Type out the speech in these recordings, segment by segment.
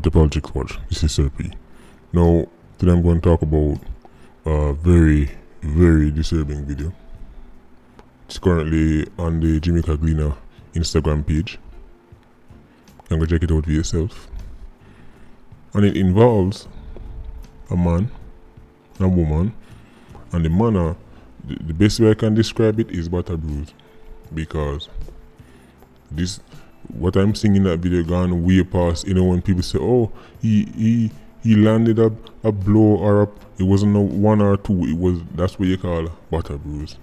Welcome to Politics Watch. This is Sir P. Now, today I'm going to talk about a very, very disturbing video. It's currently on the Jamaica Gleaner Instagram page. You can go check it out for yourself. And it involves a man, a woman, and the manner, the best way I can describe it is butter bruise. Because what I'm seeing in that video gone way past, when people say, oh, he landed a blow or it wasn't a one or two, that's what you call butter bruise.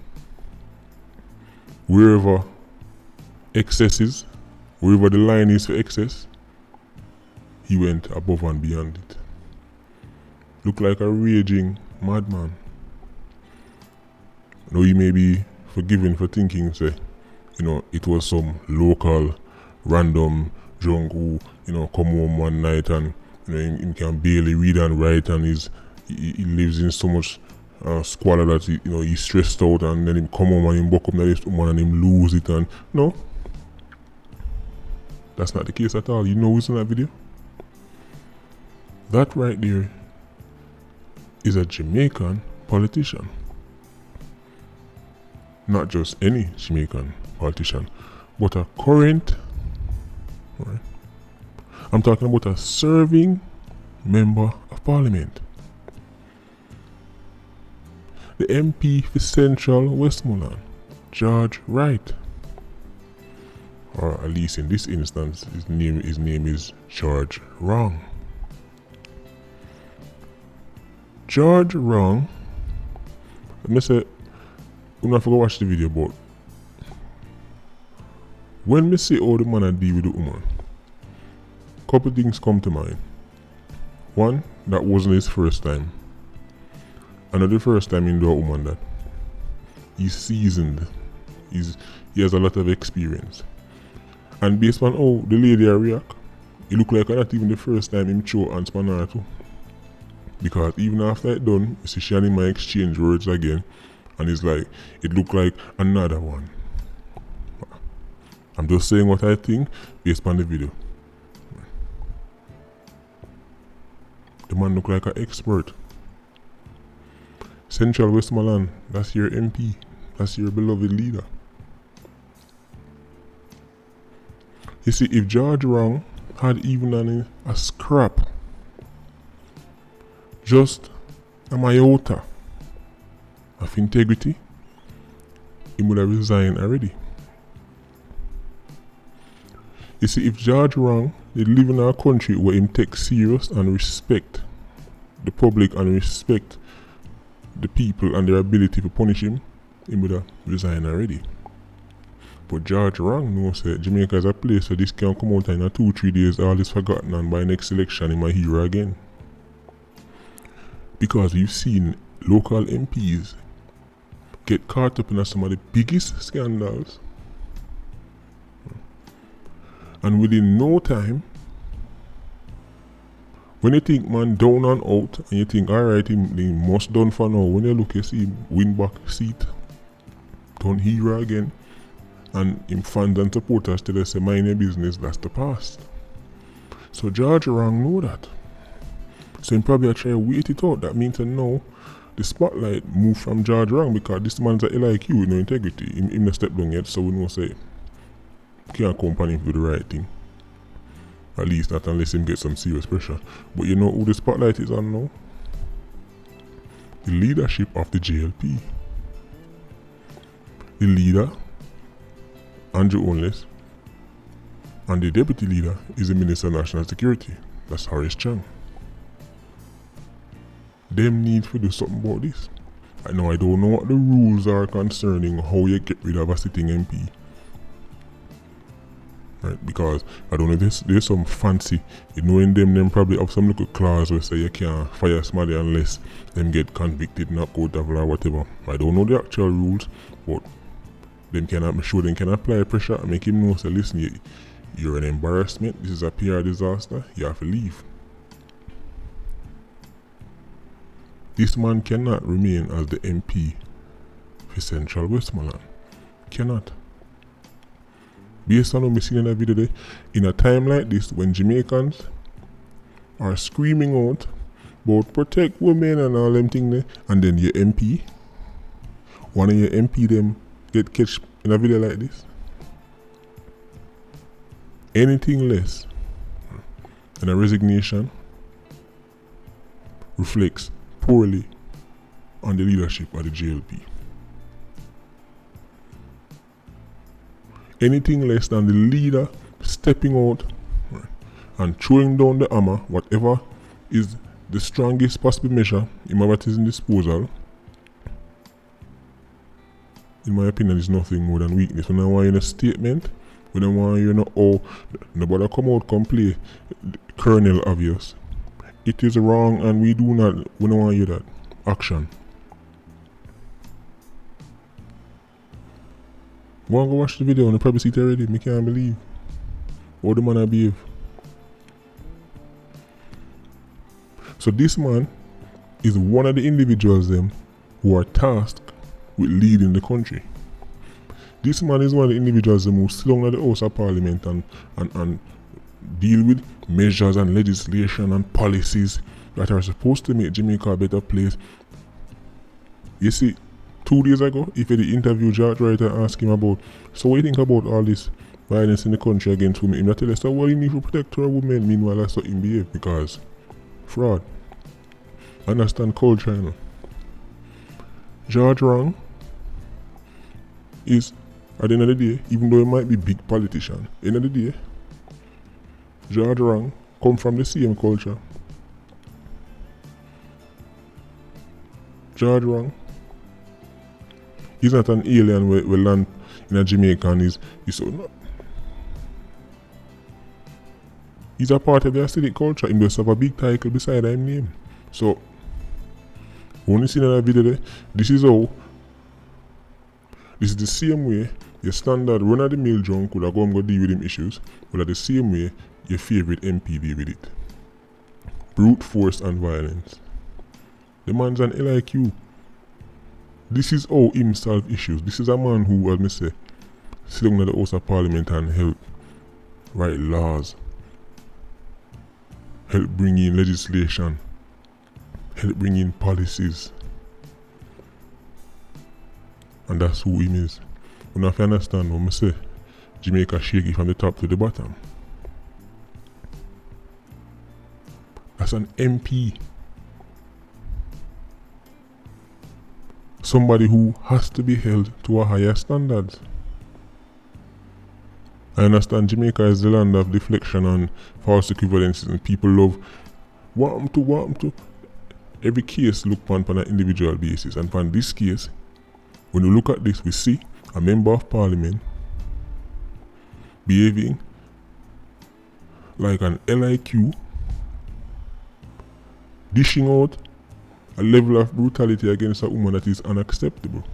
Wherever excesses, wherever the line is for excess, he went above and beyond it. Look like a raging madman. Now you may be forgiven for thinking, say, it was some local random drunk who, come home one night and he can barely read and write, and he lives in so much squalor that he's stressed out, and then he come home and he buck up this woman and him lose it. And no, that's not the case at all. You know who's in that video? That right there is a Jamaican politician. Not just any Jamaican politician, but a current, right? I'm talking about a serving member of parliament. The MP for Central Westmoreland, George Wright. Or at least in this instance, his name is George Wrong. George Wrong, let me say, I'm not forget to watch the video, but when me see how the man deal with the woman, couple things come to mind. One, that wasn't his first time. Another first time in the woman that he's seasoned. He has a lot of experience. And based on how the lady react, it look like not even the first time him show and span her too. Because even after it done, you see she and him exchange words again. And it's like, it looked like another one. I'm just saying what I think based on the video. The man look like an expert. Central Westmoreland, that's your MP. That's your beloved leader. You see, if George Wrong had even a scrap, just a iota of integrity, he would have resigned already. You see, if George Wrong did live in a country where him take serious and respect the public and respect the people and their ability to punish him, he would have resigned already. But George Wrong knows that Jamaica is a place where this can come out in 2-3 days, all is forgotten, and by next election he might hear again. Because we've seen local MPs get caught up in some of the biggest scandals, and within no time, when you think man down and out, and you think alright, he must done for now, when you look, you see him win back seat, don't hear again, and him fans and supporters tell us say mind your business, that's the past. So George Wrong know that. So him probably try to wait it out. That means to know the spotlight move from George Wrong, because this man's a like you with no integrity. Him not step down yet, so we know say can't accompany him to do the right thing. At least not unless him get some serious pressure. But you know who the spotlight is on now? The leadership of the JLP. The leader, Andrew Holness, and the deputy leader is the Minister of National Security. That's Horace Chang. Them need to do something about this. I know I don't know what the rules are concerning how you get rid of a sitting MP. Right, because I don't know, there's some fancy, in them probably have some little clause where say you can't fire somebody unless them get convicted, not court of law or whatever. I don't know the actual rules, but I'm sure they can apply pressure and make him know, say listen, you're an embarrassment, this is a PR disaster, you have to leave. This man cannot remain as the MP for Central Westmoreland. Cannot. Based on what we seen in that video there, in a time like this, when Jamaicans are screaming out about protect women and all them things there, and then your MP, one of your MP them get catch in a video like this. Anything less than a resignation reflects poorly on the leadership of the JLP. Anything less than the leader stepping out and throwing down the hammer, whatever is the strongest possible measure in my disposal, in my opinion, is nothing more than weakness. When I want you in a statement, when I want you know, oh, nobody come out, come play Colonel Obvious. It is wrong and we don't want you that. Action. Go and go watch the video and you probably see it already. I can't believe how the man I behave. So this man is one of the individuals them who are tasked with leading the country. This man is one of the individuals them who sit down at the House of Parliament and deal with measures and legislation and policies that are supposed to make Jamaica a better place. You see, 2 days ago, if you had interviewed George Wright and asked him about, so what do you think about all this violence in the country against women? He tell us, so what you need to protect our women, meanwhile that's what him behave, because fraud. Understand culture, you know. George Wrong is, at the end of the day, even though he might be big politician, at the end of the day, George Wrong come from the same culture. George Wrong is not an alien who land in a Jamaica and he's so not. He's a part of the acidic culture. He just have a big title beside his name. So, when you see another video there, this is the same way your standard run-of-the-mill drunk could have go and go deal with him issues, but the same way your favorite MP deal with it. Brute force and violence. The man's an LIQ. This is how him solve issues. This is a man who, as me say, sit down at the House of Parliament and help write laws, help bring in legislation, help bring in policies. And that's who him is. You know, if you understand what I say, Jamaica shaky from the top to the bottom. That's an MP. Somebody who has to be held to a higher standard. I understand Jamaica is the land of deflection and false equivalences, and people love want to. Every case look upon an individual basis, and upon this case, when you look at this, we see a member of parliament behaving like an LIQ, dishing out a level of brutality against a woman that is unacceptable.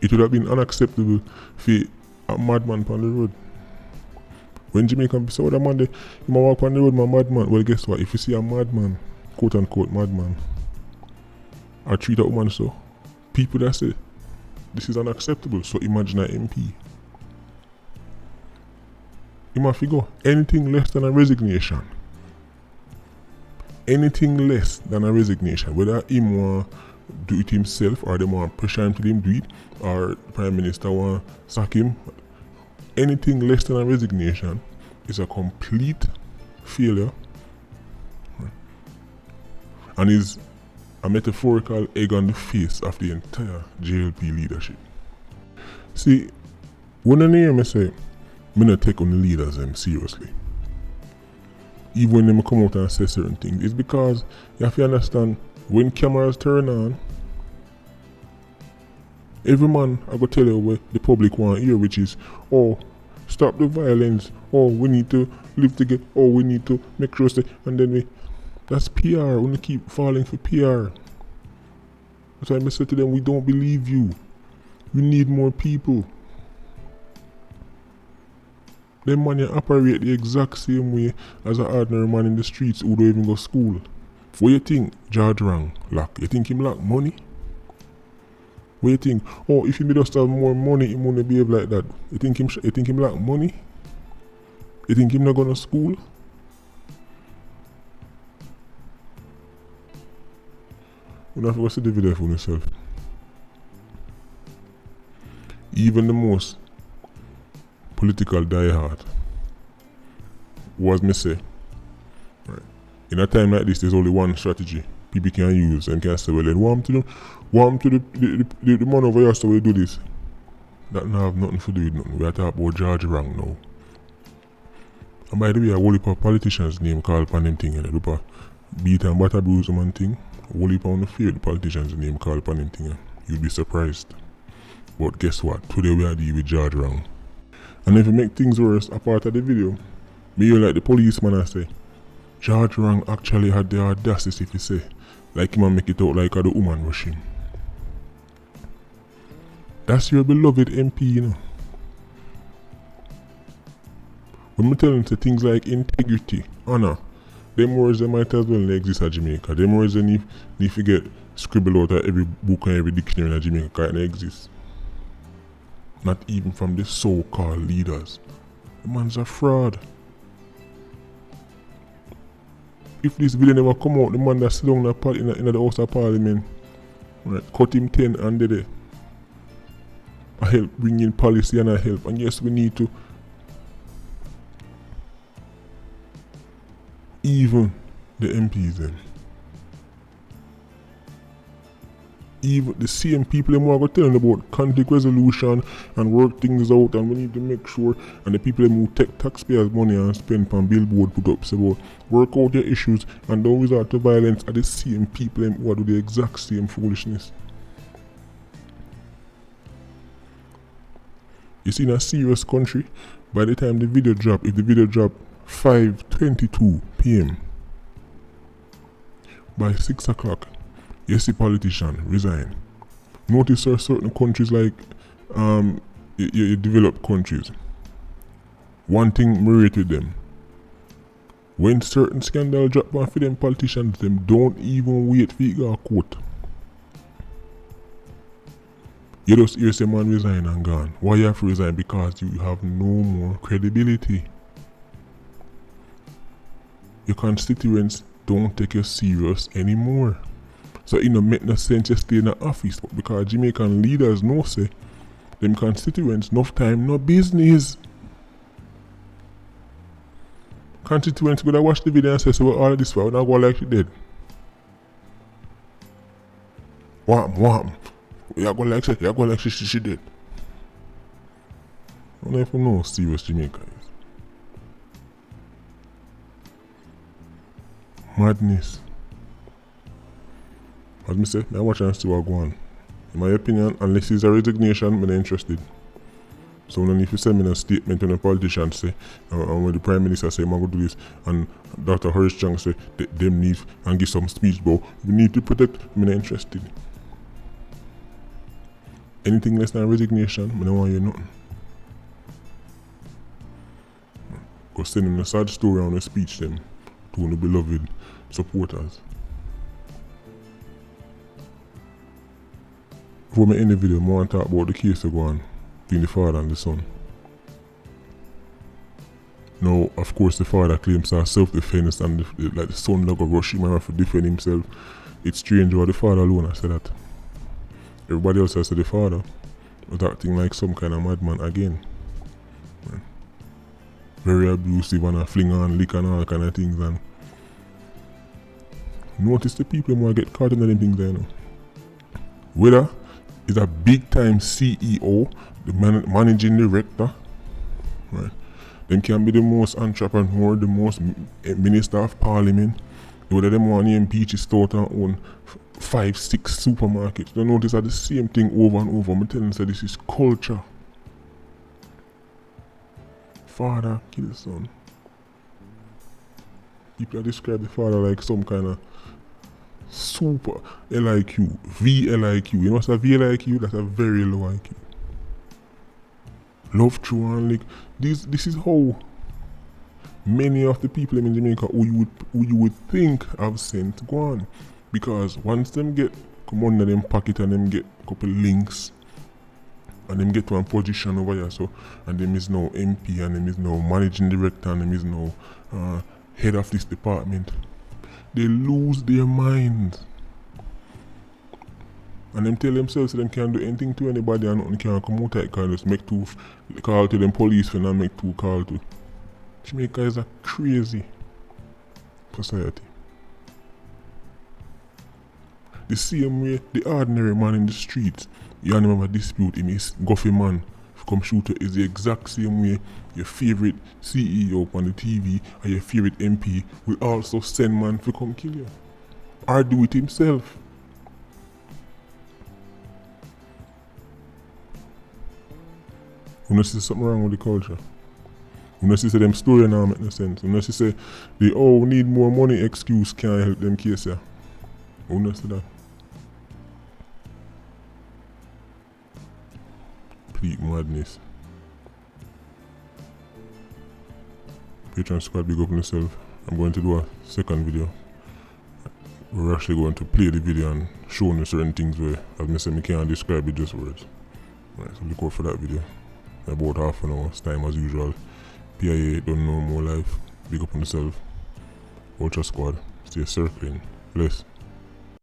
It would have been unacceptable for a madman on the road. When Jamaican say, oh, the man, you walk on the road, my madman. Well, guess what? If you see a madman, quote unquote madman, or treat a woman so, people that say, this is unacceptable. So imagine an MP. You must figure anything less than a resignation. Anything less than a resignation, whether him want do it himself or they want pressure him to do it, or the Prime Minister want sack him, anything less than a resignation is a complete failure and is a metaphorical egg on the face of the entire JLP leadership. See, when I hear me say, I don't take on the leaders seriously, even when they come out and say certain things, it's because you have to understand, when cameras turn on, every man I go tell you what the public want to hear, which is, oh, stop the violence, oh, we need to live together, oh, we need to make sure stay, and then that's PR. We keep falling for PR. That's why I say to them, we don't believe you. We need more people. Them man operate the exact same way as an ordinary man in the streets who don't even go to school. What you think George Wrong lack? You think him lack money? What you think? Oh, if he just have more money, he won't behave like that. You think him lack money? You think him not going to school? You have to go see the video for yourself. Even the most political diehard, was me say, right, in a time like this, there's only one strategy people can use and can say, well, then warm to the man over here, so we do this. That now have nothing to do with nothing. We are talking about George Rang now. And by the way, a whole heap of politicians' name called upon them thing, and they beat and butter bruise them and thing. A whole heap of the fear the politicians' name called upon them thing. You'd be surprised. But guess what? Today we are dealing with George Rang. And if you make things worse, a part of the video, me hear like the policeman I say, George Rang actually had the audacity if he say, like him and make it out like the woman rush him. That's your beloved MP, you know. When me tell them say things like integrity, honor, them words they might as well exist at Jamaica. Them words they need to get scribbled out of every book and every dictionary in Jamaica because they exist. Not even from the so-called leaders. The man's a fraud. If this video never come out, the man that sit down in the House of Parliament, right, cut him 10 and did it. I help bring in policy and I help. And yes, we need to. Even the MPs then. Even the same people who are going to tell them about conflict resolution and work things out, and we need to make sure, and the people who take taxpayers' money and spend on billboard put up about work out your issues and don't resort to violence, are the same people who do the exact same foolishness. You see, in a serious country, by the time the video drop, if the video drop 5:22 p.m. by 6 o'clock, you see politician resign. Notice there are certain countries like you developed countries. One thing me rate with them. When certain scandal drop on for them politicians, them don't even wait for it go to court. You just hear some man resign and gone. Why you have to resign? Because you have no more credibility. Your constituents don't take you serious anymore. So it don't make no sense to stay in the office, but because Jamaican leaders know say them constituents enough time, no business. Constituents could have watched the video and say, so well, all of this, we're not going like she did. Wham. You're going like she did. I don't even know how serious Jamaica is. Madness. As me say, I watch and see what go on. In my opinion, unless it's a resignation, I'm not interested. So no need to send me a statement when a politician say, and when the Prime Minister say, I'm going to do this, and Dr. Horace Chang say, them need and give some speech, but we need to protect, I'm not interested. Anything less than resignation, I don't want to hear nothing. Go send them a sad story on a speech them to the beloved supporters. Before I end the video, I want to talk about the case that go on between the father and the son. Now, of course, the father claims self-defense and the son not going to rush him and have to defend himself. It's strange how the father alone has said that. Everybody else has said the father was acting like some kind of madman again. Very abusive and a fling on, lick and all kind of things. And notice the people who get caught in them things there, you know. Whether it's a big time CEO, the managing director, right? Them can be the most entrepreneur, the most minister of parliament. Whether them want to impeach his thought and own 5-6 supermarkets. You notice that the same thing over and over. I'm telling you, this is culture. Father kill son. People describe the father like some kind of super LIQ, VLIQ. You know what's a VLIQ? That's a very low IQ. Love true and like this is how many of the people in Jamaica who you would think have sent go on. Because once them get come under them pocket and them get a couple links and them get to a position over here, so and them is now MP and them is now managing director and them is now head of this department, they lose their minds. And them tell themselves them can't do anything to anybody and nothing can come out of it, just make two call to them police for not make two call to. Jamaica is a crazy society. The same way the ordinary man in the streets, you and him have a dispute, him is guffy man, if come shoot you, is the exact same way your favourite CEO on the TV or your favourite MP will also send man to come kill you. Or do it himself. You know, see something wrong with the culture. You know, see them story now make no sense. You know, see the we need more money excuse can't help them case here. You know, see that. Complete madness. Patreon squad, big up on yourself. I'm going to do a second video. We're actually going to play the video and show you certain things where I've said I can't describe it just words. Right, so look out for that video. About half an hour's time as usual. PIA don't know more life. Big up on yourself. Ultra squad. Stay circling. Bless.